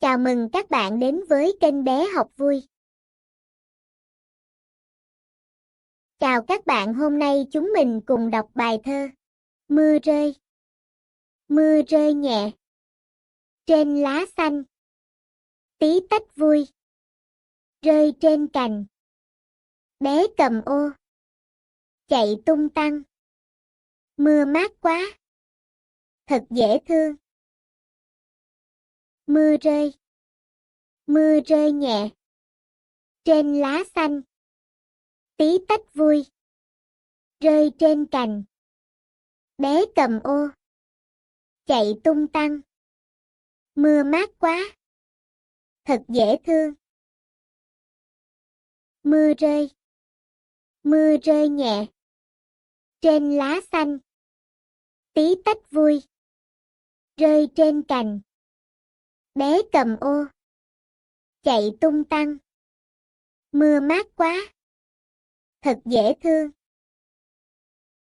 Chào mừng các bạn đến với kênh Bé Học Vui. Chào các bạn, hôm nay chúng mình cùng đọc bài thơ Mưa rơi. Mưa rơi nhẹ trên lá xanh, tí tách vui rơi trên cành. Bé cầm ô chạy tung tăng, mưa mát quá, thật dễ thương. Mưa rơi nhẹ trên lá xanh, tí tách vui rơi trên cành. Bé cầm ô chạy tung tăng, mưa mát quá, thật dễ thương. Mưa rơi nhẹ trên lá xanh, tí tách vui rơi trên cành. Bé cầm ô chạy tung tăng, mưa mát quá, thật dễ thương.